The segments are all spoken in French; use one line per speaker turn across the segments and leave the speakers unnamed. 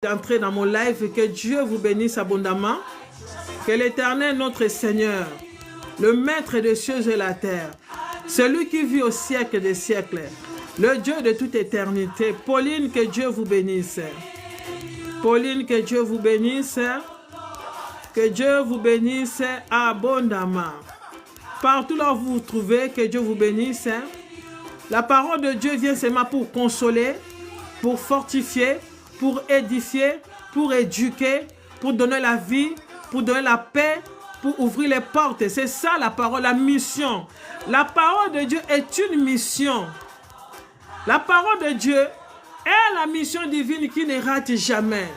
d'entrer dans mon live. Que Dieu vous bénisse abondamment. Que l'Éternel, notre Seigneur, le Maître des cieux et la terre, celui qui vit au siècle des siècles, le Dieu de toute éternité. Pauline, que Dieu vous bénisse. Pauline, que Dieu vous bénisse. Que Dieu vous bénisse abondamment. Partout là où vous vous trouvez, que Dieu vous bénisse. La parole de Dieu vient seulement pour consoler, pour fortifier, pour édifier, pour éduquer, pour donner la vie, pour donner la paix, pour ouvrir les portes. C'est ça la parole, la mission. La parole de Dieu est une mission. La parole de Dieu est la mission divine qui ne rate jamais.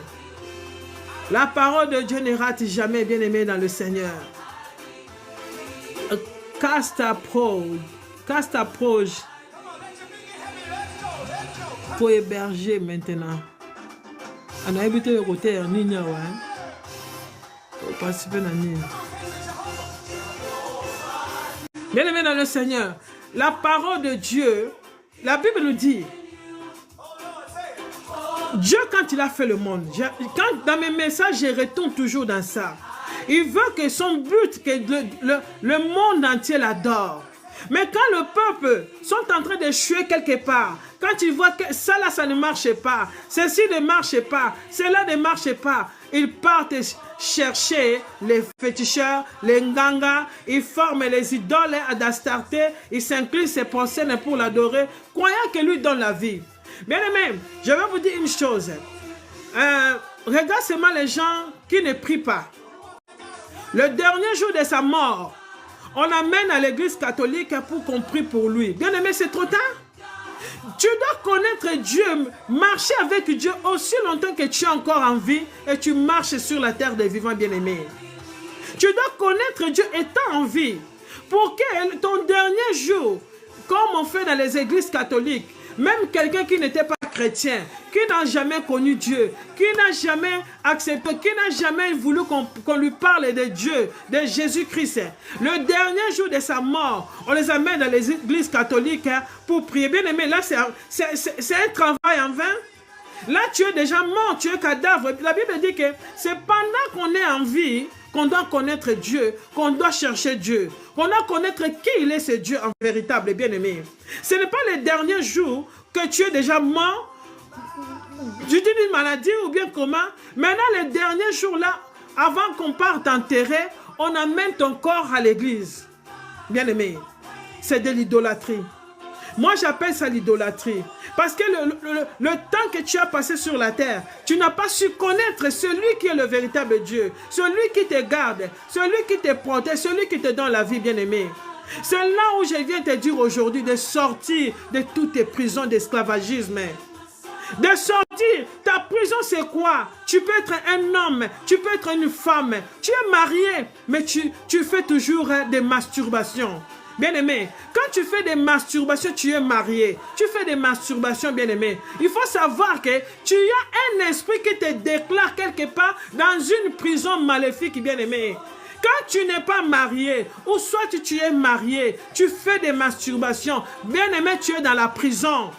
La parole de Dieu ne rate jamais, bien-aimé dans le Seigneur. Cast approche pour héberger maintenant. On a habité le côté en ligne, pour participer à la. Bien-aimé dans le Seigneur, la parole de Dieu, la Bible nous dit, Dieu, quand il a fait le monde, dans mes messages, je retourne toujours dans ça. Il veut que son but, que le monde entier l'adore. Mais quand le peuple sont en train d'échouer quelque part, quand ils voient que ça là, ça ne marche pas, ceci ne marche pas, cela ne marche pas, ils partent chercher les féticheurs, les ngangas, ils forment les idoles d'Astarté, ils s'inclinent ses pensées pour l'adorer, croyant que lui donne la vie. Bien aimé, je vais vous dire une chose. Regarde seulement les gens qui ne prient pas. Le dernier jour de sa mort, on l'amène à l'église catholique pour qu'on prie pour lui. Bien aimé, c'est trop tard. Tu dois connaître Dieu, marcher avec Dieu aussi longtemps que tu es encore en vie et tu marches sur la terre des vivants, bien aimé. Tu dois connaître Dieu étant en vie pour que ton dernier jour, comme on fait dans les églises catholiques, même quelqu'un qui n'était pas chrétien, qui n'a jamais connu Dieu, qui n'a jamais accepté, qui n'a jamais voulu qu'on lui parle de Dieu, de Jésus-Christ. Le dernier jour de sa mort, on les amène dans les églises catholiques pour prier. Bien aimé, là c'est un travail en vain. Là tu es déjà mort, tu es cadavre. La Bible dit que c'est pendant qu'on est en vie qu'on doit connaître Dieu, qu'on doit chercher Dieu, qu'on doit connaître qui il est ce Dieu en véritable, bien-aimé. Ce n'est pas les derniers jours que tu es déjà mort, d'une maladie ou bien comment. Maintenant, les derniers jours là, avant qu'on parte enterrer, on amène ton corps à l'église. Bien-aimé, c'est de l'idolâtrie. Moi, j'appelle ça l'idolâtrie. Parce que le temps que tu as passé sur la terre, tu n'as pas su connaître celui qui est le véritable Dieu, celui qui te garde, celui qui te protège, celui qui te donne la vie, bien-aimé. C'est là où je viens te dire aujourd'hui de sortir de toutes tes prisons d'esclavagisme. De sortir, ta prison c'est quoi? Tu peux être un homme, tu peux être une femme, tu es marié, mais tu fais toujours des masturbations. Bien-aimé, quand tu fais des masturbations, tu es marié. Tu fais des masturbations, bien-aimé. Il faut savoir que tu as un esprit qui te déclare quelque part dans une prison maléfique, bien-aimé. Quand tu n'es pas marié, ou soit tu es marié, tu fais des masturbations, bien-aimé, tu es dans la prison.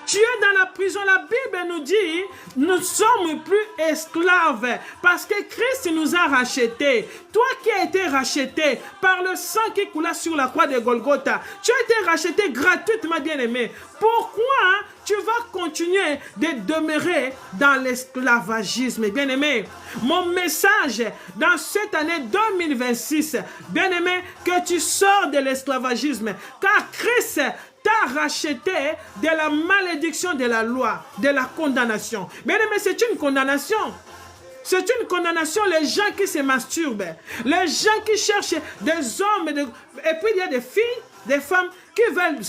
Tu es dans la prison. La Bible nous dit, nous ne sommes plus esclaves parce que Christ nous a rachetés. Toi qui as été racheté par le sang qui coula sur la croix de Golgotha, tu as été racheté gratuitement, bien-aimé. Pourquoi tu vas continuer de demeurer dans l'esclavagisme, bien-aimé? Mon message dans cette année 2026, bien-aimé, que tu sors de l'esclavagisme, car Christ t'a racheté de la malédiction de la loi, de la condamnation. Bien aimé, c'est une condamnation. C'est une condamnation, les gens qui se masturbent, les gens qui cherchent des hommes, et puis il y a des filles, des femmes qui veulent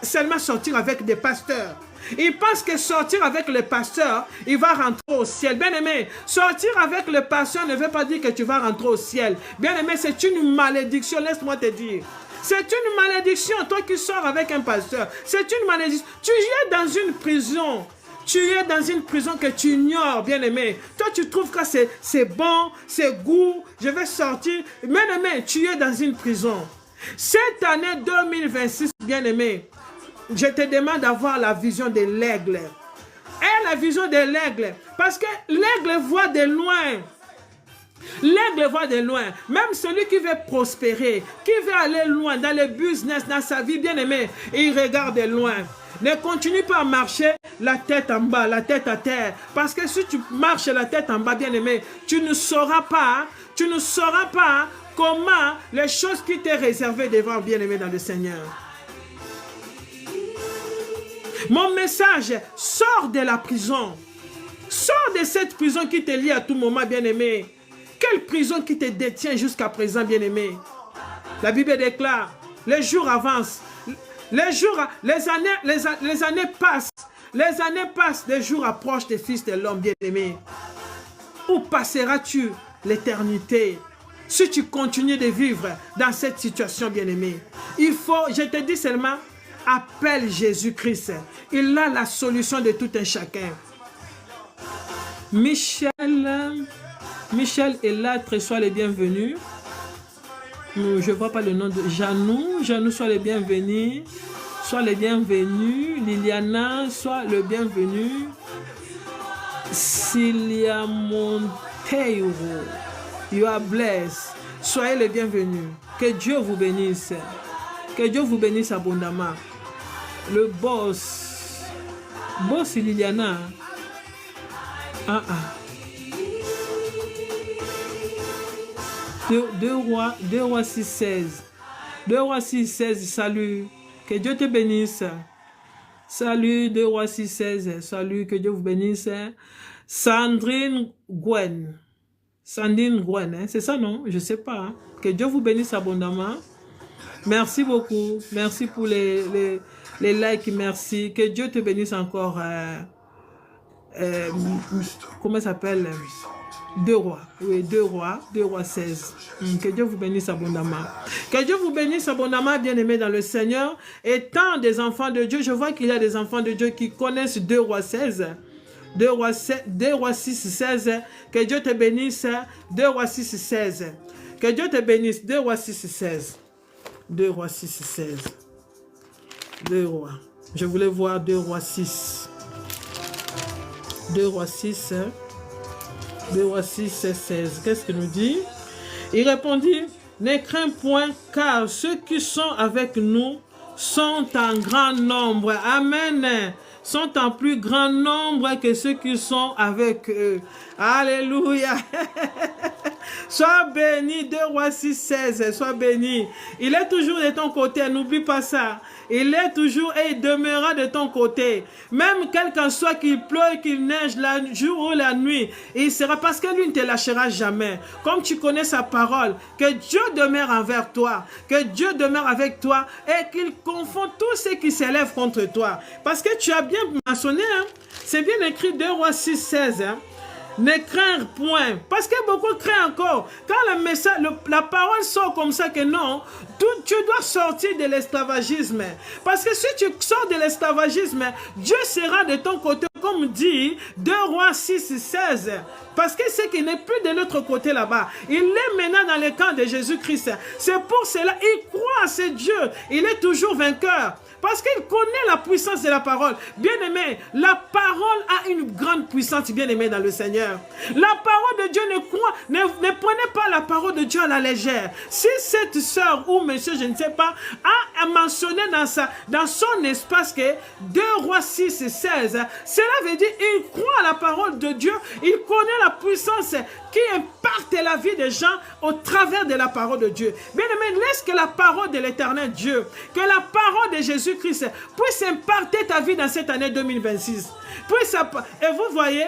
seulement sortir avec des pasteurs. Ils pensent que sortir avec le pasteur, il va rentrer au ciel. Bien aimé, sortir avec le pasteur ne veut pas dire que tu vas rentrer au ciel. Bien aimé, c'est une malédiction, laisse-moi te dire. C'est une malédiction, toi qui sors avec un pasteur. C'est une malédiction. Tu es dans une prison. Tu es dans une prison que tu ignores, bien-aimé. Toi, tu trouves que c'est bon, c'est goût, je vais sortir. Bien-aimé, tu es dans une prison. Cette année 2026, bien-aimé, je te demande d'avoir la vision de l'aigle. Aie la vision de l'aigle. Parce que l'aigle voit de loin. L'aigle voit de loin. Même celui qui veut prospérer, qui veut aller loin dans le business, dans sa vie, bien aimé, il regarde de loin. Ne continue pas à marcher la tête en bas, la tête à terre. Parce que si tu marches la tête en bas, bien aimé, tu ne sauras pas comment les choses qui t'est réservées devant, bien aimé, dans le Seigneur. Mon message, sors de la prison. Sors de cette prison qui te lie à tout moment, bien aimé. Quelle prison qui te détient jusqu'à présent, bien aimé? La Bible déclare, les jours avancent. Les années passent. Les années passent, les jours approchent des fils de l'homme, bien-aimé. Où passeras-tu l'éternité si tu continues de vivre dans cette situation, bien-aimé? Il faut, je te dis seulement, appelle Jésus-Christ. Il a la solution de tout un chacun. Michel est là, très sois les bienvenus. Je ne vois pas le nom de Janou. Janou, sois les bienvenus. Sois les bienvenus. Liliana, sois le bienvenu. Cilia Monteiro, you are blessed. Soyez les bienvenus. Que Dieu vous bénisse. Que Dieu vous bénisse abondamment. Le boss. Boss Liliana. Deux rois 6, 16. 2 rois 6, 16, salut. Que Dieu te bénisse. Salut, 2 rois 6, 16. Salut, que Dieu vous bénisse. Sandrine Gwen. Sandrine Gwen, hein? C'est ça, non? Je ne sais pas. Hein? Que Dieu vous bénisse abondamment. Merci beaucoup. Merci pour les likes. Merci. Que Dieu te bénisse encore. Comment ça s'appelle? 2 rois, oui, 2 rois 16. Que Dieu vous bénisse abondamment. Que Dieu vous bénisse abondamment, bien-aimés dans le Seigneur. Étant des enfants de Dieu, je vois qu'il y a des enfants de Dieu qui connaissent 2 rois 16. 2 rois 6, 16. Que Dieu te bénisse. 2 rois 6, 16. Que Dieu te bénisse. 2 rois 6, 16. 2 rois 6, 16. 2 rois. Je voulais voir 2 rois 6. 2 rois 6. 2 rois 6, 16. Qu'est-ce qu'il nous dit? Il répondit, ne crains point, car ceux qui sont avec nous sont en grand nombre. Amen. Sont en plus grand nombre que ceux qui sont avec eux. Alléluia. Sois béni, 2 rois 6, 16. Sois béni. Il est toujours de ton côté. N'oublie pas ça. Il est toujours et il demeurera de ton côté. Même quel qu'en soit qu'il pleuve, qu'il neige, la jour ou la nuit, il sera parce que lui ne te lâchera jamais. Comme tu connais sa parole, que Dieu demeure envers toi, que Dieu demeure avec toi et qu'il confond tous ceux qui s'élèvent contre toi. Parce que tu as bien mentionné, hein? C'est bien écrit 2 rois 6, 16. Hein? Ne crains point. Parce que beaucoup craignent encore. Quand le message, la parole sort comme ça que non, tu dois sortir de l'esclavagisme. Parce que si tu sors de l'esclavagisme, Dieu sera de ton côté, comme dit 2 rois 6, 16. Parce que c'est qu'il n'est plus de l'autre côté là-bas. Il est maintenant dans le camp de Jésus-Christ. C'est pour cela qu'il croit à ce Dieu. Il est toujours vainqueur. Parce qu'il connaît la puissance de la parole. Bien-aimé, la parole a une grande puissance, bien-aimé, dans le Seigneur. La parole de Dieu ne prenez pas la parole de Dieu à la légère. Si cette sœur ou monsieur, je ne sais pas, a mentionné dans son espace que 2 rois 6, 16, cela veut dire qu'il croit à la parole de Dieu. Il connaît la puissance qui impacte la vie des gens au travers de la parole de Dieu. Bien-aimé, laisse que la parole de l'éternel Dieu, que la parole de Jésus-Christ puisse impacter ta vie dans cette année 2026. Et vous voyez,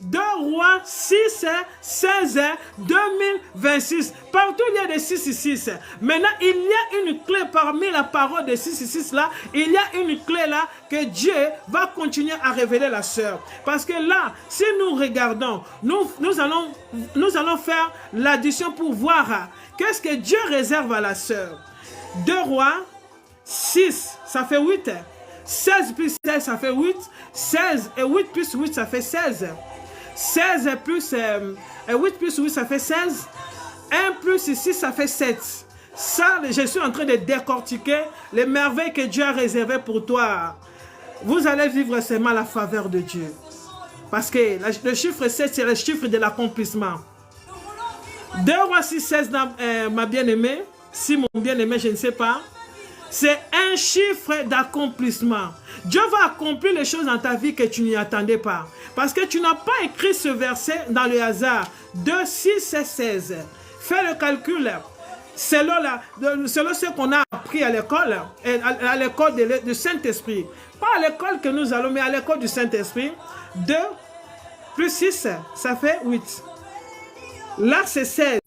2 rois 6, 16, 2026. Partout il y a des 6, 6. Maintenant, il y a une clé parmi la parole de 6, 6 là. Il y a une clé là que Dieu va continuer à révéler la sœur. Parce que là, si nous regardons, nous allons faire l'addition pour voir qu'est-ce que Dieu réserve à la sœur. 2 rois 6, ça fait 8. 16 plus 16, ça fait 8. 16 et 8 plus 8, ça fait 16. 16 plus 8 plus 8, ça fait 16. 1 plus 6, ça fait 7. Ça, je suis en train de décortiquer les merveilles que Dieu a réservées pour toi. Vous allez vivre seulement la faveur de Dieu. Parce que le chiffre 7, c'est le chiffre de l'accomplissement. 2 Rois 6, 16, ma bien-aimée, si mon bien-aimé, je ne sais pas, c'est un chiffre d'accomplissement. Dieu va accomplir les choses dans ta vie que tu n'y attendais pas. Parce que tu n'as pas écrit ce verset dans le hasard. 2, 6 et 16. Fais le calcul. Selon ce qu'on a appris à l'école du Saint-Esprit. Pas à l'école que nous allons, mais à l'école du Saint-Esprit. 2 plus 6, ça fait 8. Là, c'est 16.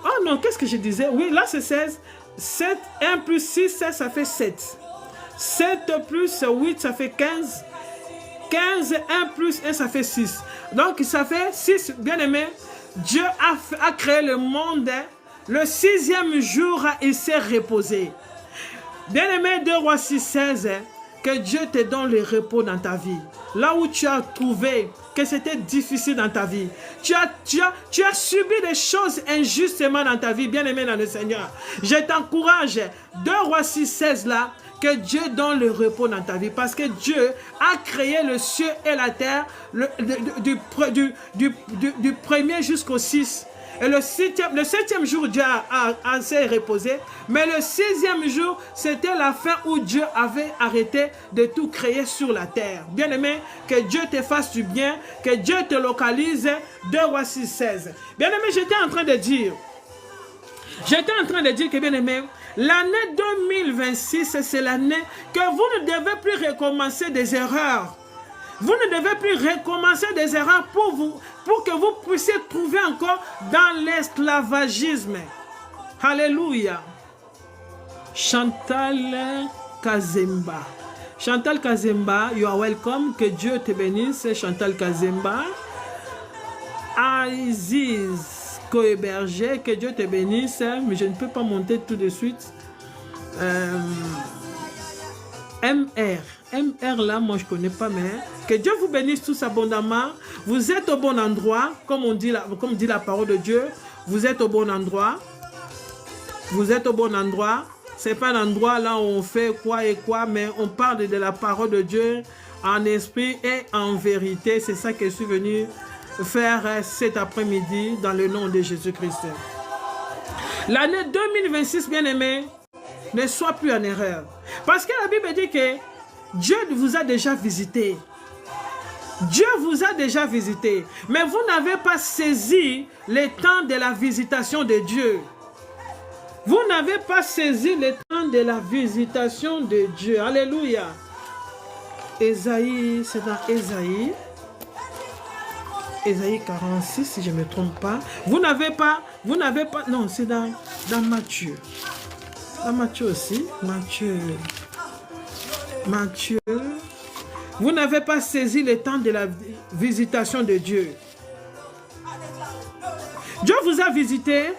Oh non, qu'est-ce que je disais? Oui, là, c'est 16. 7, 1 plus 6, ça fait 7. 7 plus 8, ça fait 15. 15, 1 plus 1, ça fait 6. Donc, ça fait 6. Bien aimé, Dieu a créé le monde. Le 6e jour, il s'est reposé. Bien aimé, 2 Rois 6, 16, que Dieu te donne le repos dans ta vie. Là où tu as trouvé que c'était difficile dans ta vie. Tu as subi des choses injustement dans ta vie, bien aimé dans le Seigneur. Je t'encourage, 2 Rois 6, 16 là, que Dieu donne le repos dans ta vie. Parce que Dieu a créé le ciel et la terre du premier jusqu'au 6. Et le 7e jour, Dieu s'est reposé. Mais le 6e jour, c'était la fin où Dieu avait arrêté de tout créer sur la terre. Bien aimé, que Dieu te fasse du bien, que Dieu te localise. 2 Rois 6, 16. Bien aimé, j'étais en train de dire que, bien aimé, l'année 2026, c'est l'année que vous ne devez plus recommencer des erreurs. Vous ne devez plus recommencer des erreurs pour que vous puissiez trouver encore dans l'esclavagisme. Alléluia. Chantal Kazemba. Chantal Kazemba, you are welcome. Que Dieu te bénisse, Chantal Kazemba. Aziz Koeberger, que Dieu te bénisse. Mais je ne peux pas monter tout de suite. MR là, moi je ne connais pas, mais que Dieu vous bénisse tous abondamment. Vous êtes au bon endroit, comme dit la parole de Dieu. Vous êtes au bon endroit. Vous êtes au bon endroit. Ce n'est pas un endroit là où on fait quoi et quoi, mais on parle de la parole de Dieu en esprit et en vérité. C'est ça que je suis venu faire cet après-midi dans le nom de Jésus-Christ. L'année 2026, bien aimé, ne sois plus en erreur. Parce que la Bible dit que Dieu vous a déjà visité. Dieu vous a déjà visité. Mais vous n'avez pas saisi le temps de la visitation de Dieu. Vous n'avez pas saisi le temps de la visitation de Dieu. Alléluia. Ésaïe, c'est dans Ésaïe. Ésaïe 46, si je ne me trompe pas. Vous n'avez pas, non, c'est dans Matthieu. Dans Matthieu aussi. Matthieu. Vous n'avez pas saisi le temps de la visitation de Dieu. Dieu vous a visité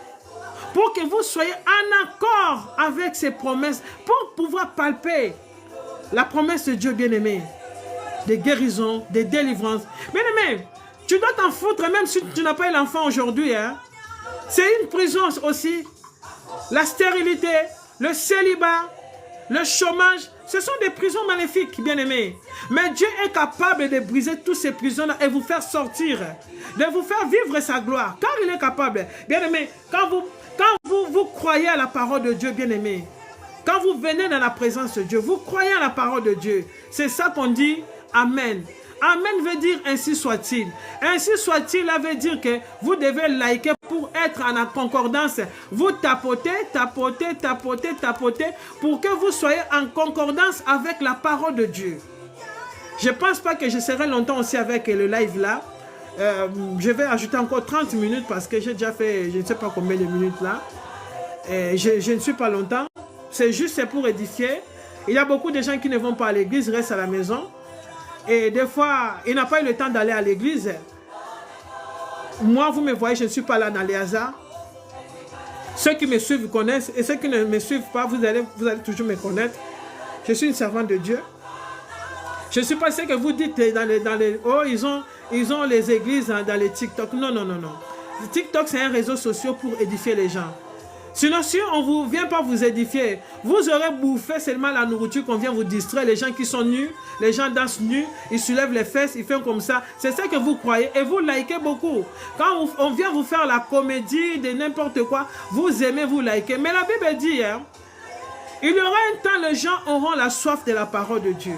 pour que vous soyez en accord avec ses promesses, pour pouvoir palper la promesse de Dieu bien-aimé, de guérison, de délivrance. Bien-aimé, tu dois t'en foutre même si tu n'as pas eu l'enfant aujourd'hui. Hein? C'est une prison aussi. La stérilité, le célibat, le chômage, ce sont des prisons maléfiques, bien-aimés. Mais Dieu est capable de briser toutes ces prisons-là et vous faire sortir, de vous faire vivre sa gloire. Car il est capable. Bien-aimés, quand vous croyez à la parole de Dieu, bien-aimés, quand vous venez dans la présence de Dieu, vous croyez à la parole de Dieu. C'est ça qu'on dit Amen. Amen veut dire ainsi soit-il. Ainsi soit-il, ça veut dire que vous devez liker pour être en concordance. Vous tapotez pour que vous soyez en concordance avec la parole de Dieu. Je ne pense pas que je serai longtemps aussi avec le live là. Je vais ajouter encore 30 minutes parce que j'ai déjà fait je ne sais pas combien de minutes là. Je ne suis pas longtemps. C'est juste pour édifier. Il y a beaucoup de gens qui ne vont pas à l'église, restent à la maison. Et des fois, il n'a pas eu le temps d'aller à l'église. Moi, vous me voyez, je ne suis pas là dans les hasards. Ceux qui me suivent connaissent. Et ceux qui ne me suivent pas, vous allez toujours me connaître. Je suis une servante de Dieu. Je ne suis pas ce que vous dites oh, ils ont les églises dans les TikTok. Non. TikTok, c'est un réseau social pour édifier les gens. Sinon, si on ne vient pas vous édifier, vous aurez bouffé seulement la nourriture qu'on vient vous distraire. Les gens qui sont nus, les gens dansent nus, ils soulèvent les fesses, ils font comme ça. C'est ça que vous croyez et vous likez beaucoup. Quand on vient vous faire la comédie de n'importe quoi, vous aimez, vous likez. Mais la Bible dit, hein, il y aura un temps, les gens auront la soif de la parole de Dieu.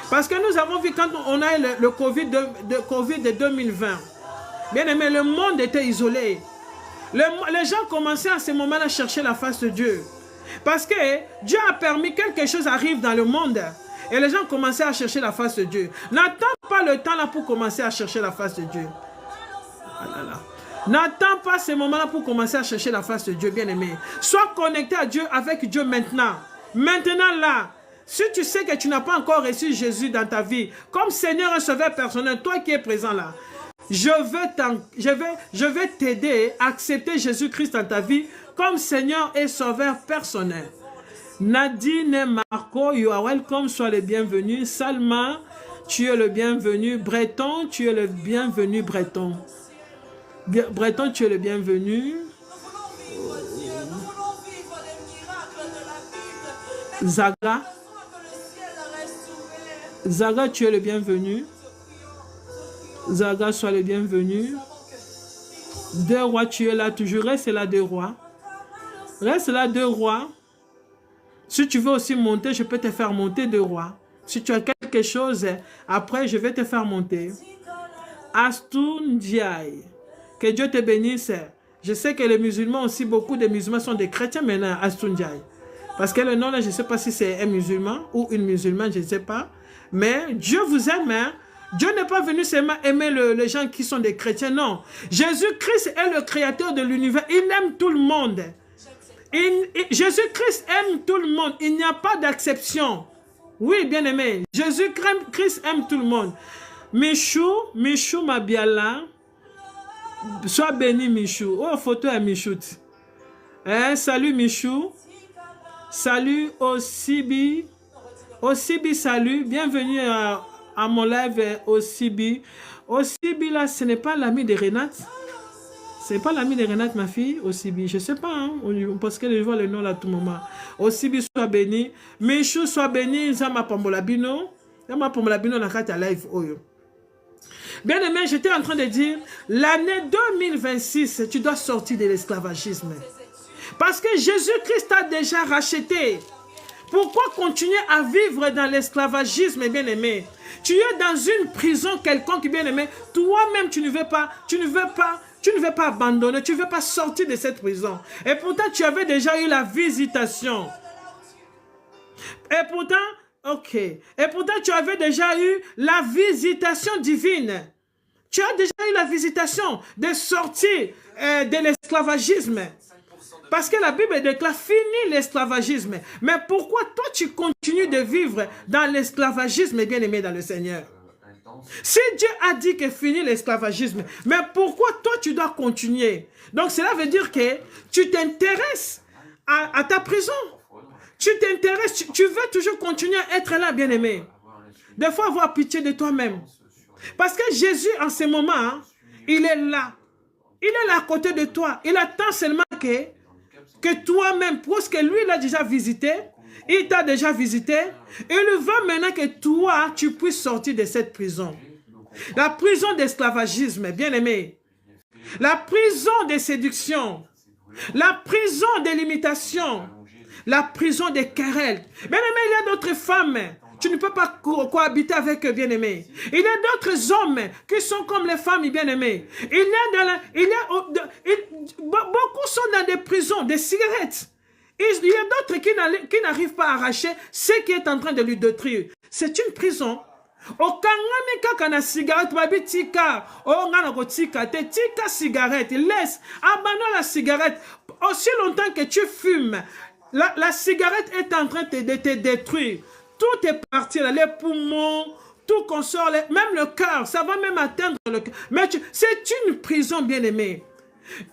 Parce que nous avons vu quand on a eu le COVID de 2020, bien aimé, le monde était isolé. Les gens commençaient à ce moment-là à chercher la face de Dieu. Parce que Dieu a permis que quelque chose arrive dans le monde. Et les gens commençaient à chercher la face de Dieu. N'attends pas le temps là pour commencer à chercher la face de Dieu. Ah là là. N'attends pas ce moment-là pour commencer à chercher la face de Dieu, bien-aimé. Sois connecté à Dieu, avec Dieu maintenant. Maintenant là. Si tu sais que tu n'as pas encore reçu Jésus dans ta vie, comme Seigneur et Sauveur personnel, toi qui es présent là, je vais t'aider à accepter Jésus-Christ dans ta vie comme Seigneur et Sauveur personnel. Nadine et Marco, you are welcome, sois le bienvenu. Salma, tu es le bienvenu. Breton, tu es le bienvenu, Breton. Breton, tu es le bienvenu. Zaga. Zaga, tu es le bienvenu. Zaga, sois le bienvenu. Deux rois, tu es là toujours. Reste là, deux rois. Reste là, deux rois. Si tu veux aussi monter, je peux te faire monter, deux rois. Si tu as quelque chose, après, je vais te faire monter. Astoun Diaye. Que Dieu te bénisse. Je sais que les musulmans aussi, beaucoup de musulmans sont des chrétiens maintenant, Astoun Diaye. Parce que le nom là, je ne sais pas si c'est un musulman ou une musulmane, je ne sais pas. Mais Dieu vous aime, hein? Dieu n'est pas venu seulement aimer les gens qui sont des chrétiens, non. Jésus-Christ est le créateur de l'univers. Il aime tout le monde. Jésus-Christ aime tout le monde. Il n'y a pas d'acception. Oui, bien aimé. Jésus-Christ aime tout le monde. Michou Mabiala. Sois béni, Michou. Oh, photo à Michou. Hein? Salut, Michou. Salut, Osibi. Osibi, salut. Bienvenue à mon live, Osibi. Osibi, là, ce n'est pas l'ami de Renate. Ce n'est pas l'ami de Renate, ma fille, Osibi. Je ne sais pas, hein, parce que je vois le nom là à tout moment. Osibi, sois béni. Michou, sois béni. Zama Pambolabino. Zama Pambolabino, na kata live, oyo. Bien aimé, j'étais en train de dire, l'année 2026, tu dois sortir de l'esclavagisme. Parce que Jésus-Christ t'a déjà racheté. Pourquoi continuer à vivre dans l'esclavagisme, bien aimé? Tu es dans une prison quelconque, bien aimé. Toi-même, tu ne veux pas abandonner, tu ne veux pas sortir de cette prison. Et pourtant, tu avais déjà eu la visitation. Et pourtant, ok. Et pourtant, tu avais déjà eu la visitation divine. Tu as déjà eu la visitation de sortir de l'esclavagisme. Parce que la Bible déclare fini l'esclavagisme. Mais pourquoi toi tu continues de vivre dans l'esclavagisme, bien aimé dans le Seigneur? Si Dieu a dit que fini l'esclavagisme, mais pourquoi toi tu dois continuer? Donc cela veut dire que tu t'intéresses à ta prison. Tu t'intéresses, tu veux toujours continuer à être là, bien aimé. Des fois avoir pitié de toi-même. Parce que Jésus en ce moment, hein, il est là. Il est là à côté de toi. Il attend seulement que toi-même, parce que lui, il a déjà visité, il t'a déjà visité, il veut maintenant que toi, tu puisses sortir de cette prison. La prison d'esclavagisme, bien aimé. La prison de séduction. La prison de limitation. La prison des querelles. Bien aimé, il y a d'autres femmes. Tu ne peux pas cohabiter avec eux, bien aimé. Il y a d'autres hommes qui sont comme les femmes, bien aimées. Beaucoup sont dans des prisons, des cigarettes. Il y a d'autres qui n'arrivent pas à arracher ce qui est en train de lui détruire. C'est une prison. Cigarette. Laisse, abandonne la cigarette. Aussi longtemps que tu fumes, la cigarette est en train de te détruire. Tout est parti là, les poumons, tout qu'on sort, même le cœur, ça va même atteindre le cœur. Mais c'est une prison, bien aimée.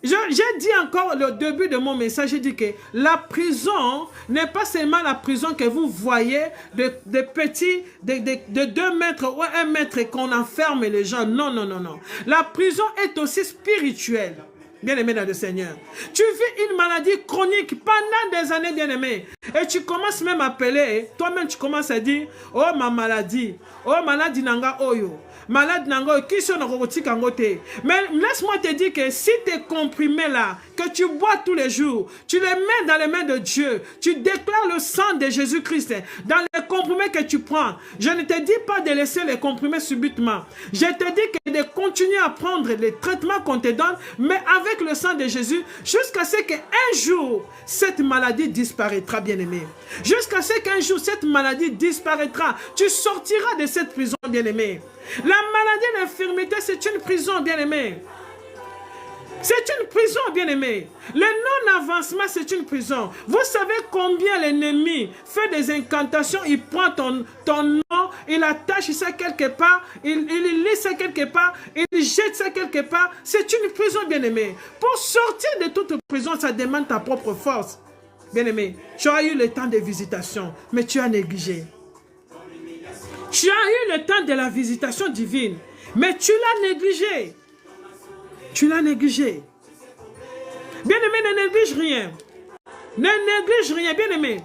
J'ai dit encore le début de mon message, j'ai dit que la prison n'est pas seulement la prison que vous voyez de petits, de 2 mètres ou 1 mètre qu'on enferme les gens. Non, non, non, non. La prison est aussi spirituelle. bien-aimé dans le Seigneur. Tu vis une maladie chronique pendant des années, bien-aimé. Et tu commences même à appeler, toi-même tu commences à dire, oh ma maladie, oh maladie nanga oyo. Malade nango, qui sont mais laisse-moi te dire que si tes comprimés là, que tu bois tous les jours, tu les mets dans les mains de Dieu, tu déclares le sang de Jésus-Christ dans les comprimés que tu prends. Je ne te dis pas de laisser les comprimés subitement. Je te dis que de continuer à prendre les traitements qu'on te donne, mais avec le sang de Jésus, jusqu'à ce qu'un jour, cette maladie disparaîtra, bien-aimé. Jusqu'à ce qu'un jour, cette maladie disparaîtra. Tu sortiras de cette prison, bien-aimé. La maladie, l'infirmité, c'est une prison, bien-aimé. C'est une prison, bien-aimé. Le non-avancement, c'est une prison. Vous savez combien l'ennemi fait des incantations, il prend ton nom, il attache ça quelque part, il lit ça quelque part, il jette ça quelque part. C'est une prison, bien-aimé. Pour sortir de toute prison, ça demande ta propre force. Bien-aimé, tu as eu le temps de visitation, mais tu as négligé. Tu as eu le temps de la visitation divine, mais tu l'as négligé. Tu l'as négligé. Bien-aimé, ne néglige rien. Ne néglige rien, bien-aimé.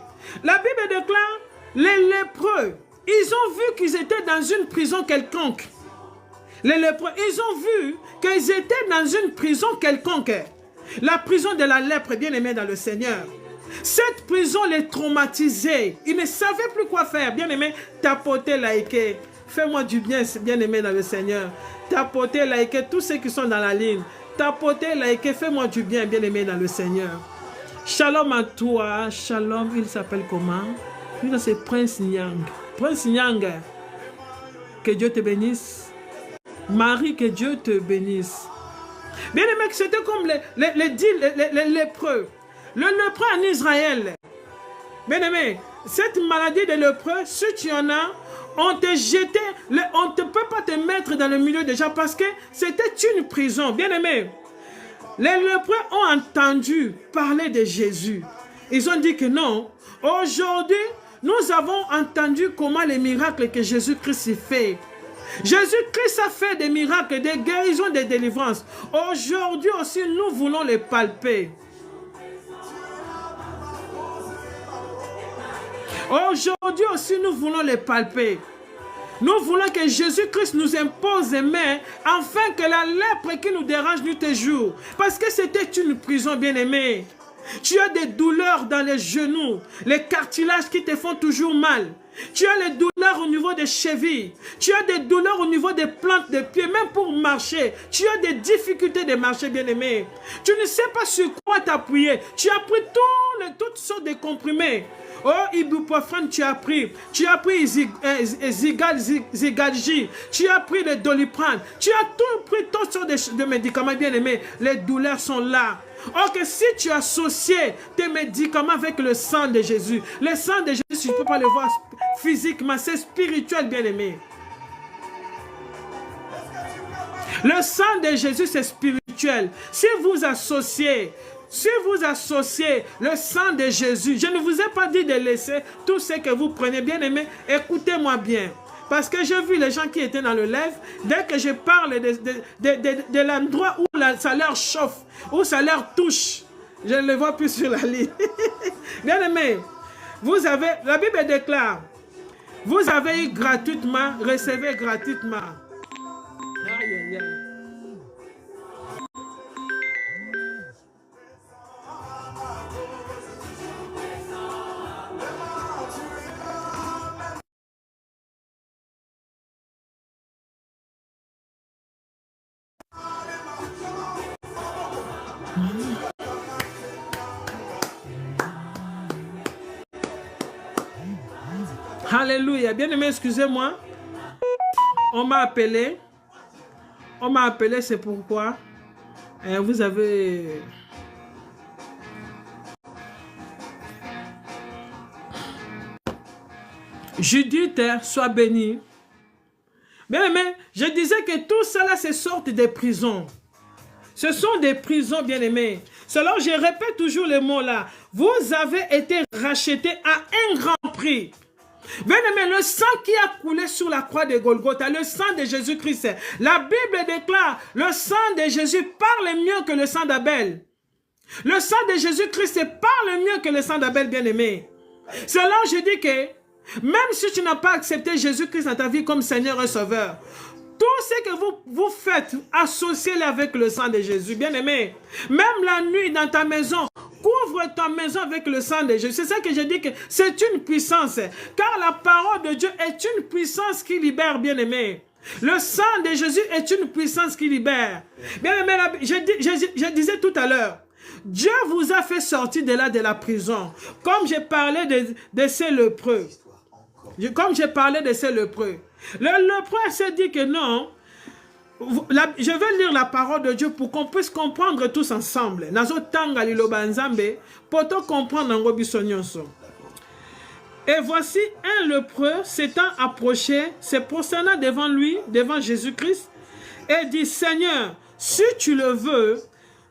La Bible déclare, les lépreux, ils ont vu qu'ils étaient dans une prison quelconque. Les lépreux, ils ont vu qu'ils étaient dans une prison quelconque. La prison de la lèpre, bien-aimé dans le Seigneur. Cette prison les traumatisait. Ils ne savaient plus quoi faire. Bien-aimé, tapoter, liker. Fais-moi du bien, bien-aimé dans le Seigneur. Tapoter, liker tous ceux qui sont dans la ligne. Tapoter, liker, fais-moi du bien, bien-aimé dans le Seigneur. Shalom à toi. Shalom, il s'appelle comment? Lui, c'est Prince Nyang. Prince Nyang, que Dieu te bénisse. Marie, que Dieu te bénisse. Bien-aimé, c'était comme les lépreux. Le lépreux en Israël. Bien-aimé, cette maladie de lépreux, si tu en as, on te jetait, on ne peut pas te mettre dans le milieu déjà parce que c'était une prison. Bien-aimé, les lépreux ont entendu parler de Jésus. Ils ont dit que non, aujourd'hui, nous avons entendu comment les miracles que Jésus-Christ fait. Jésus-Christ a fait des miracles, des guérisons, des délivrances. Aujourd'hui aussi, nous voulons les palper. Aujourd'hui aussi, nous voulons les palper. Nous voulons que Jésus-Christ nous impose les mains afin que la lèpre qui nous dérange nuit et jour. Parce que c'était une prison, bien-aimée. Tu as des douleurs dans les genoux, les cartilages qui te font toujours mal. Tu as les douleurs au niveau des chevilles. Tu as des douleurs au niveau des plantes des pieds, même pour marcher. Tu as des difficultés de marcher, bien-aimé. Tu ne sais pas sur quoi t'appuyer. Tu as pris toutes sortes de comprimés. Oh, ibuprofène, tu as pris. Tu as pris Zigalgi. Tu as pris le Doliprane. Tu as tout pris toutes sortes de médicaments, bien-aimés. Les douleurs sont là. Or que si tu associes tes médicaments avec le sang de Jésus, le sang de Jésus, tu ne peux pas le voir physiquement, c'est spirituel, bien-aimé. Le sang de Jésus, c'est spirituel. Si vous associez le sang de Jésus, je ne vous ai pas dit de laisser tout ce que vous prenez, bien-aimé, écoutez-moi bien. Parce que j'ai vu les gens qui étaient dans le live, dès que je parle de l'endroit où ça leur chauffe, où ça leur touche, je ne le vois plus sur la ligne. Bien aimé, la Bible déclare, vous avez eu gratuitement, recevez gratuitement. Aïe, aïe, aïe. Alléluia. Bien-aimé, excusez-moi. On m'a appelé. On m'a appelé, c'est pourquoi. Vous avez... Judith, sois bénie. Bien-aimé, je disais que tout cela, c'est sorte des prisons. Ce sont des prisons, bien-aimés. Alors, je répète toujours les mots là. Vous avez été rachetés à un grand prix. Bien-aimé, le sang qui a coulé sur la croix de Golgotha, le sang de Jésus-Christ, la Bible déclare, le sang de Jésus parle mieux que le sang d'Abel. Le sang de Jésus-Christ parle mieux que le sang d'Abel, bien-aimé. C'est là où je dis que, même si tu n'as pas accepté Jésus-Christ dans ta vie comme Seigneur et Sauveur, tout ce que vous faites, associez-le avec le sang de Jésus, bien-aimé. Même la nuit dans ta maison, couvre ta maison avec le sang de Jésus. C'est ça que je dis que c'est une puissance. Car la parole de Dieu est une puissance qui libère, bien-aimé. Le sang de Jésus est une puissance qui libère. Bien-aimé, je disais tout à l'heure, Dieu vous a fait sortir de là de la prison. Comme j'ai parlé de ces lépreux. Comme j'ai parlé de ces lépreux. Le lépreux s'est dit que non. Je vais lire la parole de Dieu pour qu'on puisse comprendre tous ensemble. Nazo tanga liloba nzambe poto comprendre ngo biso nyonso. Et voici un lépreux s'étant approché, se prosternant devant lui, devant Jésus-Christ, et dit, Seigneur, si tu le veux,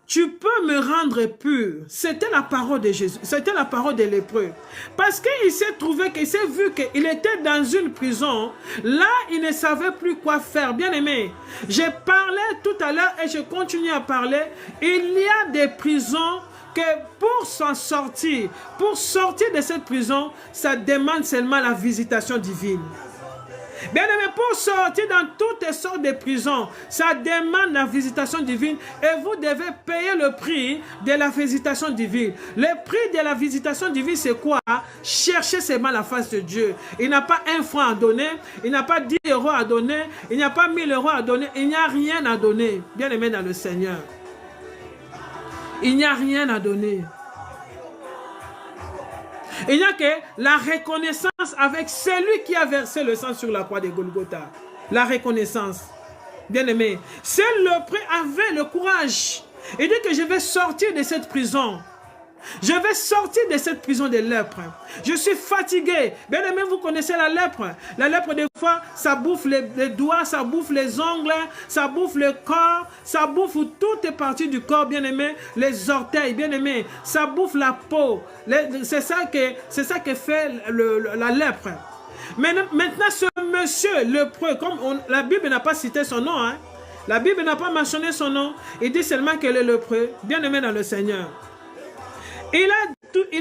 tu peux me rendre pur. C'était la parole de Jésus, c'était la parole de lépreux. Parce qu'il s'est trouvé, qu'il s'est vu qu'il était dans une prison. Là, il ne savait plus quoi faire. Bien aimé, j'ai parlé tout à l'heure et je continue à parler. Il y a des prisons que pour s'en sortir, pour sortir de cette prison, ça demande seulement la visitation divine. Bien aimé, pour sortir dans toutes sortes de prisons, ça demande la visitation divine et vous devez payer le prix de la visitation divine. Le prix de la visitation divine, c'est quoi? Chercher seulement la face de Dieu. Il n'a pas 1 franc à donner, il n'a pas 10 euros à donner, il n'y a pas 1000 euros à donner, il n'y a rien à donner. Bien aimé dans le Seigneur. Il n'y a rien à donner. Il n'y a que la reconnaissance avec celui qui a versé le sang sur la croix de Golgotha. La reconnaissance. Bien aimé. Ce lépreux avait le courage. Il dit que je vais sortir de cette prison. Je vais sortir de cette prison de lèpre. Je suis fatigué. Bien aimé, vous connaissez la lèpre. La lèpre, des fois, ça bouffe les doigts, ça bouffe les ongles, ça bouffe le corps, ça bouffe toutes les parties du corps, bien aimé. Les orteils, bien aimé. Ça bouffe la peau. C'est ça que fait la lèpre. Maintenant, ce monsieur lépreux, comme la Bible n'a pas cité son nom, hein, la Bible n'a pas mentionné son nom, il dit seulement qu'elle est lépreux, bien aimé dans le Seigneur. Il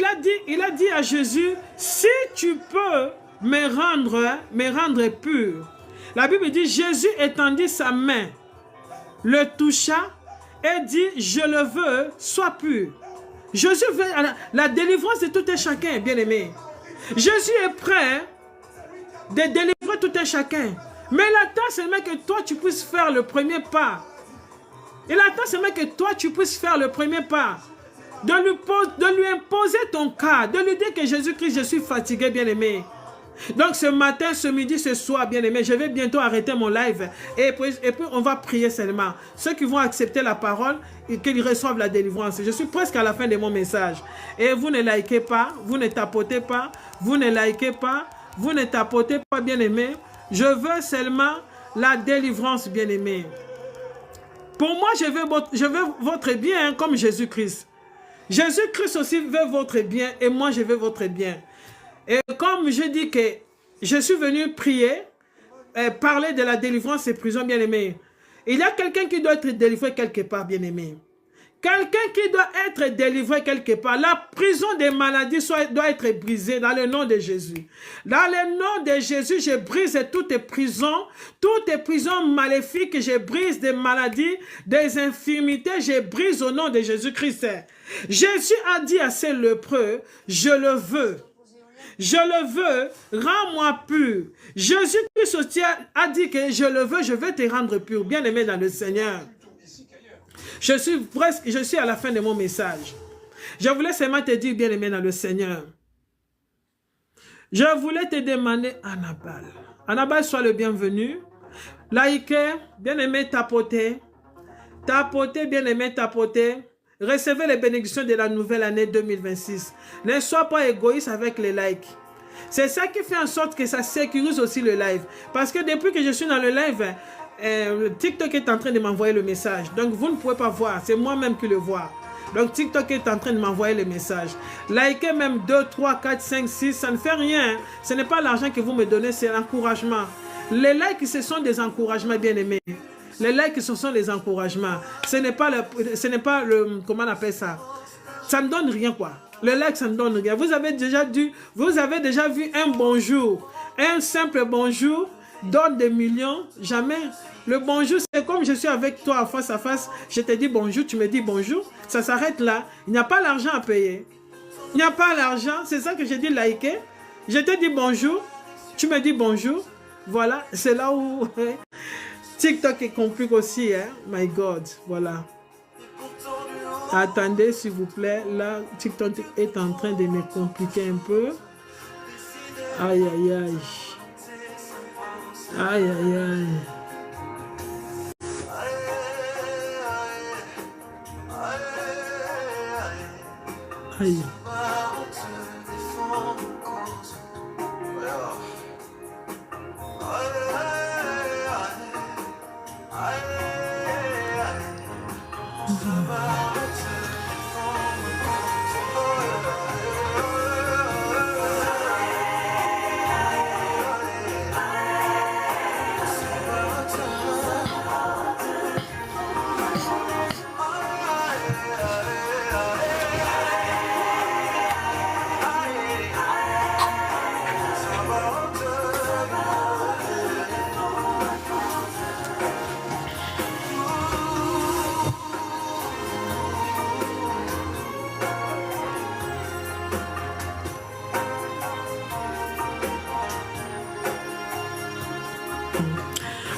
a dit à Jésus, si tu peux me rendre pur. La Bible dit, Jésus étendit sa main, le toucha et dit, je le veux, sois pur. Jésus veut la délivrance de tout un chacun, bien aimé. Jésus est prêt de délivrer tout un chacun. Mais il attend seulement que toi tu puisses faire le premier pas. Il attend seulement que toi tu puisses faire le premier pas. De lui imposer ton cas, de lui dire que Jésus-Christ, je suis fatigué, bien-aimé. Donc ce matin, ce midi, ce soir, bien-aimé, je vais bientôt arrêter mon live et puis on va prier seulement. Ceux qui vont accepter la parole et qu'ils reçoivent la délivrance. Je suis presque à la fin de mon message. Et vous ne likez pas, vous ne tapotez pas, vous ne likez pas, vous ne tapotez pas, bien-aimé. Je veux seulement la délivrance, bien-aimé. Pour moi, je veux votre bien hein, comme Jésus-Christ. Jésus-Christ aussi veut votre bien et moi je veux votre bien. Et comme je dis que je suis venu prier, parler de la délivrance et prison, bien-aimé. Il y a quelqu'un qui doit être délivré quelque part, bien-aimé. Quelqu'un qui doit être délivré quelque part. La prison des maladies doit être brisée dans le nom de Jésus. Dans le nom de Jésus, je brise toutes les prisons maléfiques, je brise des maladies, des infirmités, je brise au nom de Jésus-Christ. Jésus a dit à ces lépreux, je le veux. Je le veux, rends-moi pur. Jésus-Christ aussi a dit que je le veux, je vais te rendre pur. Bien-aimé dans le Seigneur. Je suis à la fin de mon message. Je voulais seulement te dire, bien-aimé dans le Seigneur. Je voulais te demander, Annabelle. Annabelle, sois le bienvenu. Likez, bien-aimé, tapotez. Tapotez, bien-aimé, tapotez. Recevez les bénédictions de la nouvelle année 2026. Ne sois pas égoïste avec les likes. C'est ça qui fait en sorte que ça sécurise aussi le live. Parce que depuis que je suis dans le live, TikTok est en train de m'envoyer le message. Donc vous ne pouvez pas voir. C'est moi-même qui le vois. Donc TikTok est en train de m'envoyer les messages. Likez même 2, 3, 4, 5, 6, ça ne fait rien. Ce n'est pas l'argent que vous me donnez, c'est l'encouragement. Les likes, ce sont des encouragements, bien aimés. Les likes, ce sont des encouragements. Ce n'est pas le, comment on appelle ça? Ça ne donne rien, quoi. Le like, ça ne donne rien. Vous avez déjà vu un bonjour. Un simple bonjour donne des millions. Jamais. Le bonjour, c'est comme je suis avec toi face à face. Je te dis bonjour, tu me dis bonjour. Ça s'arrête là. Il n'y a pas l'argent à payer. Il n'y a pas l'argent. C'est ça que j'ai dit liker. Je te dis bonjour. Tu me dis bonjour. Voilà. C'est là où TikTok est compliqué aussi. Hein? My God. Voilà. Attendez, s'il vous plaît. Là, TikTok est en train de me compliquer un peu. Aïe, aïe, aïe. Aïe, aïe, aïe. Aïe.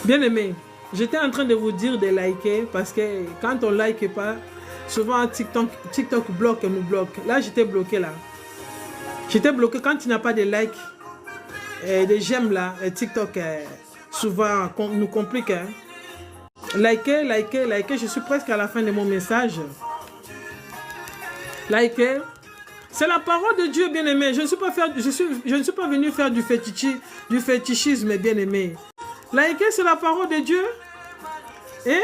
Bien aimé, j'étais en train de vous dire de liker parce que quand on like pas, souvent TikTok bloque et nous bloque. Là, j'étais bloqué là. J'étais bloqué quand tu n'as pas de like et des j'aime là. TikTok souvent nous complique. Hein. Liker, liker, liker. Je suis presque à la fin de mon message. Liker. C'est la parole de Dieu, bien aimé. Je ne suis pas venu faire du fétichisme, bien aimé. Liker, c'est la parole de Dieu. Et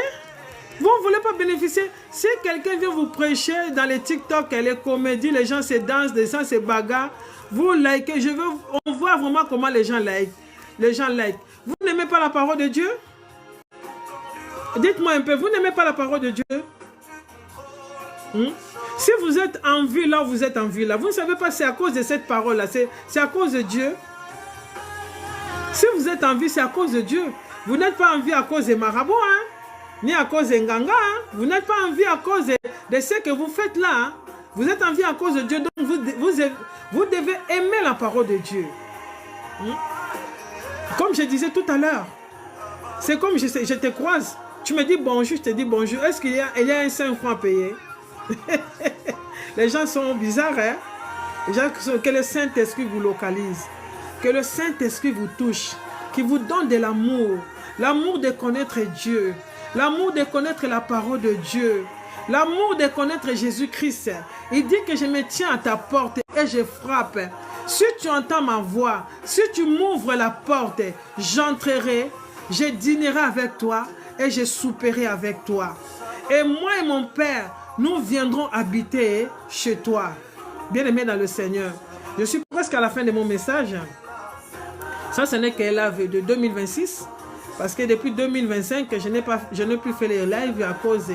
vous ne voulez pas bénéficier. Si quelqu'un vient vous prêcher dans les TikTok, les comédies, les gens se dansent, les gens se bagarrent, vous likez. On voit vraiment comment les gens like. Les gens like. Vous n'aimez pas la parole de Dieu? Dites-moi un peu, vous n'aimez pas la parole de Dieu? Si vous êtes en vie là, vous êtes en vie là. Vous ne savez pas, c'est à cause de cette parole-là. C'est à cause de Dieu. Si vous êtes en vie, c'est à cause de Dieu. Vous n'êtes pas en vie à cause des marabouts, hein? Ni à cause des nganga. Hein? Vous n'êtes pas en vie à cause de ce que vous faites là. Hein? Vous êtes en vie à cause de Dieu. Donc vous devez aimer la parole de Dieu. Comme je disais tout à l'heure. C'est comme je te croise. Tu me dis bonjour, je te dis bonjour. Est-ce qu'il y a un 5 francs à payer? Les gens sont bizarres. Hein? Les gens, que le Saint-Esprit vous localise. Que le Saint-Esprit vous touche, qui vous donne de l'amour, l'amour de connaître Dieu, l'amour de connaître la parole de Dieu, l'amour de connaître Jésus-Christ. Il dit que je me tiens à ta porte et je frappe. Si tu entends ma voix, si tu m'ouvres la porte, j'entrerai, je dînerai avec toi et je souperai avec toi. Et moi et mon Père, nous viendrons habiter chez toi. Bien-aimé dans le Seigneur, je suis presque à la fin de mon message. Ça, ce n'est qu'un live de 2026. Parce que depuis 2025, je n'ai plus fait les lives à cause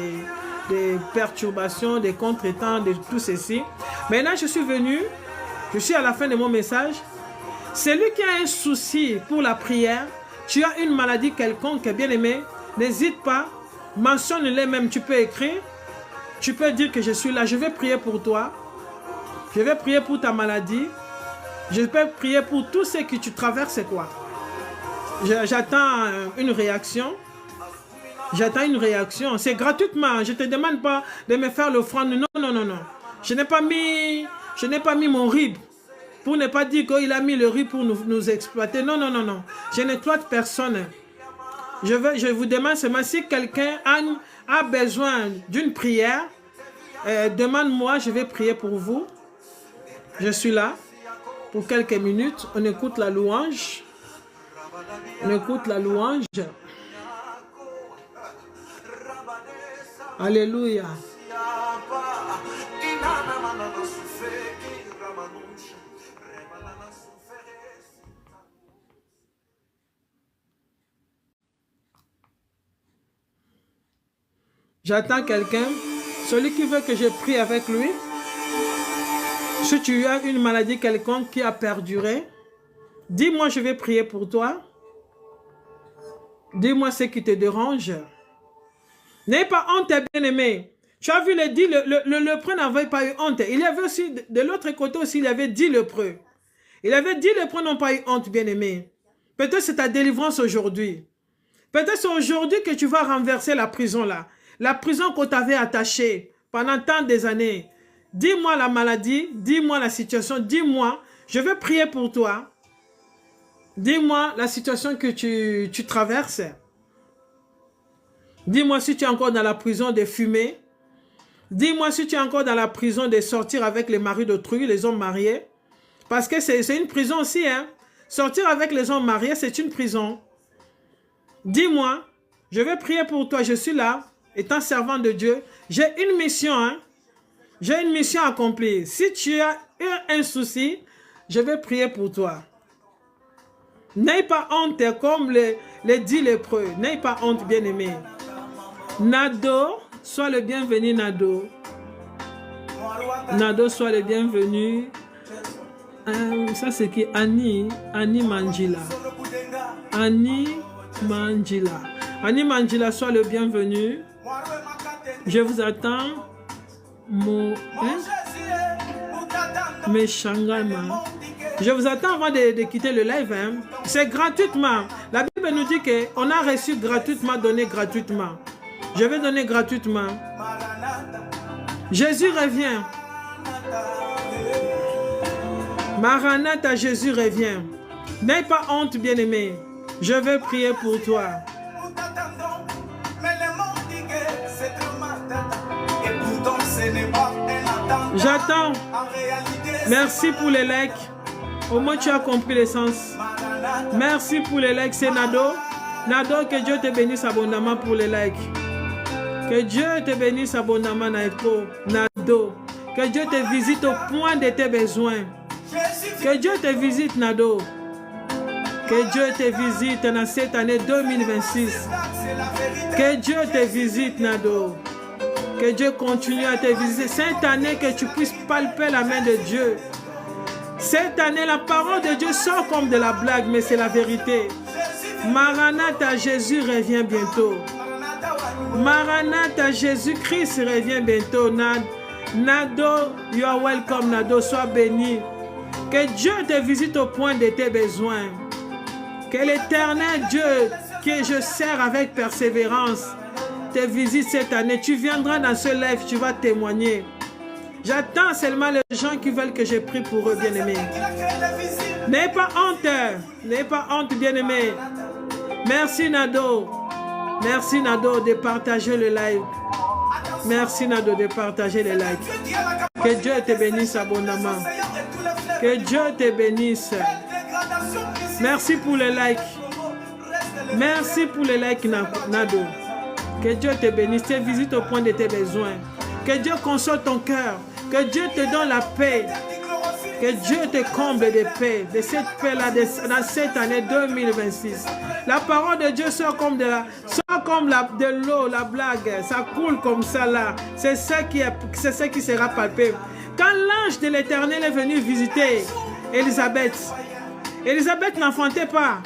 des perturbations, des contretemps, de tout ceci. Maintenant, je suis à la fin de mon message. Celui qui a un souci pour la prière, tu as une maladie quelconque, bien aimé, n'hésite pas, mentionne-les même, tu peux écrire. Tu peux dire que je suis là, je vais prier pour toi. Je vais prier pour ta maladie. Je peux prier pour tout ce que tu traverses, quoi. J'attends une réaction. J'attends une réaction. C'est gratuitement. Je ne te demande pas de me faire l'offrande. Non, non, non, non. Je n'ai pas mis mon RIB pour ne pas dire qu'il a mis le RIB pour nous exploiter. Non, non, non, non. Je n'exploite personne. Je vous demande seulement si quelqu'un a besoin d'une prière, demande-moi, je vais prier pour vous. Je suis là. Pour quelques minutes, on écoute la louange. On écoute la louange. Alléluia. J'attends quelqu'un, celui qui veut que je prie avec lui. Si tu as une maladie quelconque qui a perduré, dis-moi, je vais prier pour toi. Dis-moi ce qui te dérange. N'aie pas honte, bien-aimé. Tu as vu, le lépreux n'avait pas eu honte. Il y avait aussi, de l'autre côté aussi, il y avait 10 lépreux. Il avait 10 lépreux n'ont pas eu honte, bien-aimé. Peut-être c'est ta délivrance aujourd'hui. Peut-être c'est aujourd'hui que tu vas renverser la prison là. La prison qu'on t'avait attachée pendant tant des années. Dis-moi la maladie, dis-moi la situation, dis-moi, je vais prier pour toi. Dis-moi la situation que tu traverses. Dis-moi si tu es encore dans la prison de fumer. Dis-moi si tu es encore dans la prison de sortir avec les maris d'autrui, les hommes mariés. Parce que c'est une prison aussi, hein. Sortir avec les hommes mariés, c'est une prison. Dis-moi, je vais prier pour toi, je suis là, étant servant de Dieu. J'ai une mission, hein. J'ai une mission à accomplir. Si tu as un souci, je vais prier pour toi. N'aie pas honte comme les 10 lépreux. N'aie pas honte, bien-aimé. Nado, sois le bienvenu, Nado. Nado, sois le bienvenu. Ça, c'est qui? Annie Manjila. Annie Manjila. Annie Manjila, sois le bienvenu. Je vous attends. Meshangama. Je vous attends avant de quitter le live. Hein. C'est gratuitement. La Bible nous dit qu'on a reçu gratuitement, donné gratuitement. Je vais donner gratuitement. Jésus revient. Maranatha, Jésus revient. N'aie pas honte, bien-aimé. Je vais prier pour toi. J'attends. Merci pour les likes. Au moins tu as compris l'essence. Merci pour les likes, c'est Nado. Nado, que Dieu te bénisse abondamment pour les likes. Que Dieu te bénisse abondamment, Nado. Que Dieu te visite au point de tes besoins. Que Dieu te visite, Nado. Que Dieu te visite dans cette année 2026. Que Dieu te visite, Nado. Que Dieu continue à te visiter. Cette année, que tu puisses palper la main de Dieu. Cette année, la parole de Dieu sort comme de la blague, mais c'est la vérité. Maranatha, Jésus revient bientôt. Maranatha, Jésus-Christ revient bientôt. Nado, you are welcome, Nado, sois béni. Que Dieu te visite au point de tes besoins. Que l'éternel Dieu, que je sers avec persévérance, te visite cette année. Tu viendras dans ce live, tu vas témoigner. J'attends seulement les gens qui veulent que je prie pour eux, bien-aimés. N'aie pas honte. N'aie pas honte, bien-aimés. Merci, Nado. Merci, Nado, de partager le live. Merci, Nado, de partager le live. Que Dieu te bénisse abondamment. Que Dieu te bénisse. Merci pour les likes. Merci pour les likes, Nado. Que Dieu te bénisse, te visite au point de tes besoins. Que Dieu console ton cœur. Que Dieu te donne la paix. Que Dieu te comble de paix. De cette paix-là, dans cette année 2026. La parole de Dieu sort comme de l'eau, la blague. Ça coule comme ça là. C'est ça qui sera palpé. Quand l'ange de l'Éternel est venu visiter Élisabeth, Élisabeth n'enfantait pas.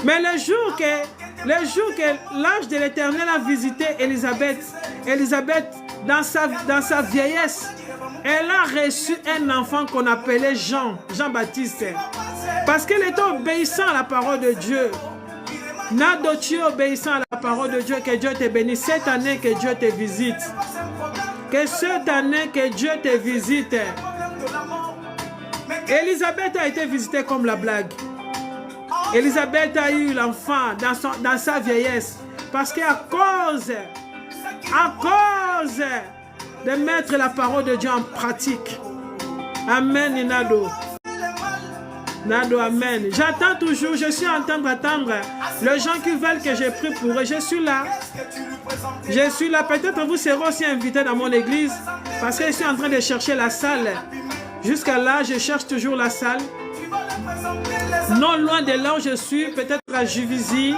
Mais le jour que l'ange de l'Éternel a visité Élisabeth, dans sa vieillesse, elle a reçu un enfant qu'on appelait Jean-Baptiste. Parce qu'elle était obéissant à la parole de Dieu. Nado, tu es obéissant à la parole de Dieu. Que Dieu te bénisse. Cette année, que Dieu te visite. Que cette année, que Dieu te visite. Élisabeth a été visitée comme la blague. Élisabeth a eu l'enfant dans sa vieillesse. Parce qu'à cause de mettre la parole de Dieu en pratique. Amen, Nado. Nado, amen. J'attends toujours, je suis en train d'attendre les gens qui veulent que je prie pour eux. Je suis là. Je suis là, peut-être vous serez aussi invité dans mon église parce que je suis en train de chercher la salle. Jusqu'à là, je cherche toujours la salle. Non loin de là où je suis, peut-être à Juvisy.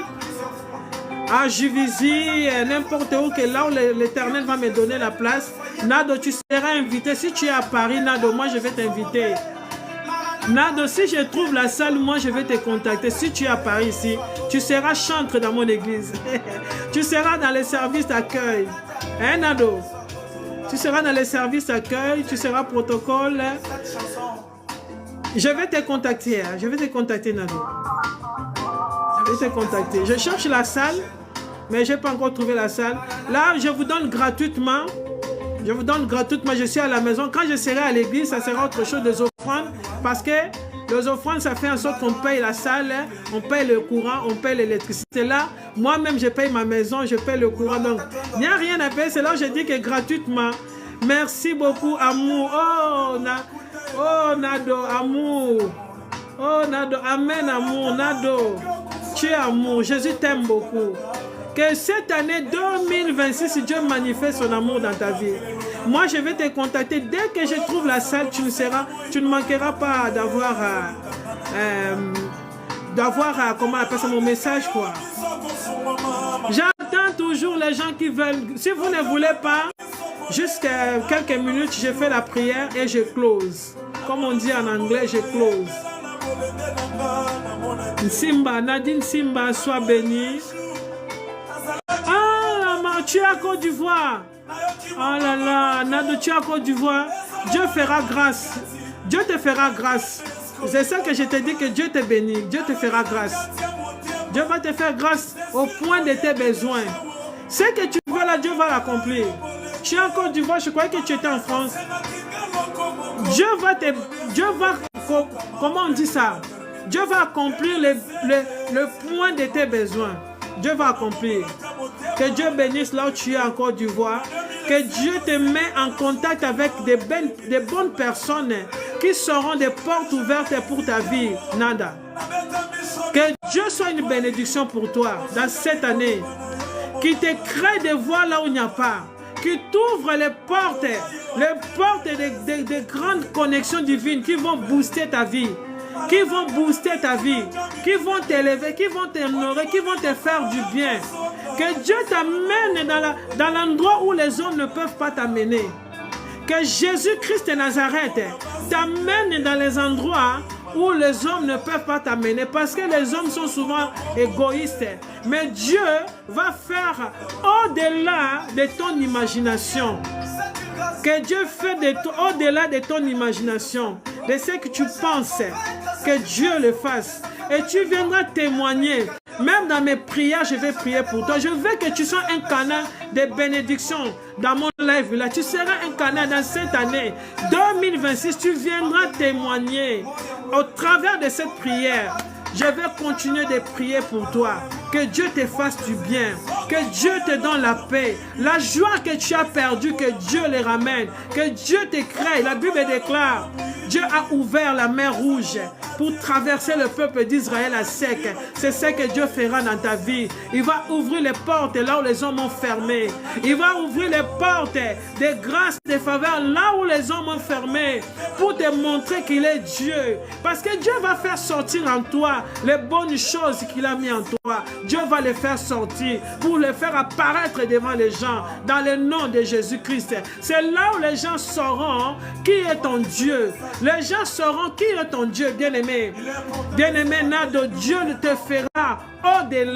À Juvisy, n'importe où, que là où l'Éternel va me donner la place. Nado, tu seras invité. Si tu es à Paris, Nado, moi je vais t'inviter. Nado, si je trouve la salle, moi je vais te contacter. Si tu es à Paris ici, tu seras chantre dans mon église. Tu seras dans les services d'accueil. Hein, Nado? Tu seras dans les services d'accueil, tu seras protocole. Je vais te contacter. Hein. Je vais te contacter, Nado. Je vais te contacter. Je cherche la salle, mais je n'ai pas encore trouvé la salle. Là, je vous donne gratuitement. Je vous donne gratuitement, je suis à la maison. Quand je serai à l'église, ça sera autre chose des offrandes. Parce que les offrandes, ça fait en sorte qu'on paye la salle, on paye le courant, on paye l'électricité. Là, moi-même, je paye ma maison, je paye le courant. Donc, il n'y a rien à payer. C'est là où je dis que gratuitement. Merci beaucoup, amour. Oh, Nado, amour. Oh, Nado, amen, amour. Nado, tu es amour. Jésus t'aime beaucoup. Que cette année 2026, Dieu manifeste son amour dans ta vie. Moi, je vais te contacter. Dès que je trouve la salle, tu ne manqueras pas d'avoir, comment on appelle ça, mon message, quoi. J'attends toujours les gens qui veulent. Si vous ne voulez pas, jusqu'à quelques minutes, je fais la prière et je close. Comme on dit en anglais, je close. Simba, Nadine Simba, sois bénie. Tu es à Côte d'Ivoire. Oh là là, Nado, tu es à Côte d'Ivoire. Dieu fera grâce. Dieu te fera grâce. C'est ça que je te dis, que Dieu te bénit. Dieu te fera grâce. Dieu va te faire grâce au point de tes besoins. Ce que tu veux là, Dieu va l'accomplir. Tu es en Côte d'Ivoire, je croyais que tu étais en France. Comment on dit ça? Dieu va accomplir le point de tes besoins. Dieu va accomplir. Que Dieu bénisse là où tu es en Côte d'Ivoire. Que Dieu te met en contact avec des bonnes personnes qui seront des portes ouvertes pour ta vie, Nada. Que Dieu soit une bénédiction pour toi dans cette année. Qui te crée des voies là où il n'y a pas. Qui t'ouvre les portes de grandes connexions divines qui vont booster ta vie. Qui vont booster ta vie, qui vont t'élever, qui vont t'honorer, qui vont te faire du bien. Que Dieu t'amène dans l'endroit où les hommes ne peuvent pas t'amener. Que Jésus-Christ de Nazareth t'amène dans les endroits où les hommes ne peuvent pas t'amener. Parce que les hommes sont souvent égoïstes. Mais Dieu va faire au-delà de ton imagination. Que Dieu fait au-delà de ton imagination, de ce que tu penses, que Dieu le fasse. Et tu viendras témoigner. Même dans mes prières, je vais prier pour toi. Je veux que tu sois un canal de bénédiction dans mon live. Là, tu seras un canal dans cette année 2026. Tu viendras témoigner au travers de cette prière. Je vais continuer de prier pour toi. Que Dieu te fasse du bien. Que Dieu te donne la paix. La joie que tu as perdue, que Dieu les ramène. Que Dieu te crée. La Bible déclare, Dieu a ouvert la mer rouge pour traverser le peuple d'Israël à sec. C'est ce que Dieu fera dans ta vie. Il va ouvrir les portes là où les hommes ont fermé. Il va ouvrir les portes des grâces, des faveurs là où les hommes ont fermé. Pour te montrer qu'il est Dieu. Parce que Dieu va faire sortir en toi les bonnes choses qu'il a mis en toi. Dieu va les faire sortir pour les faire apparaître devant les gens dans le nom de Jésus-Christ. C'est là où les gens sauront qui est ton Dieu. Les gens sauront qui est ton Dieu, bien-aimé. Bien-aimé, Nado, Dieu te fera au-delà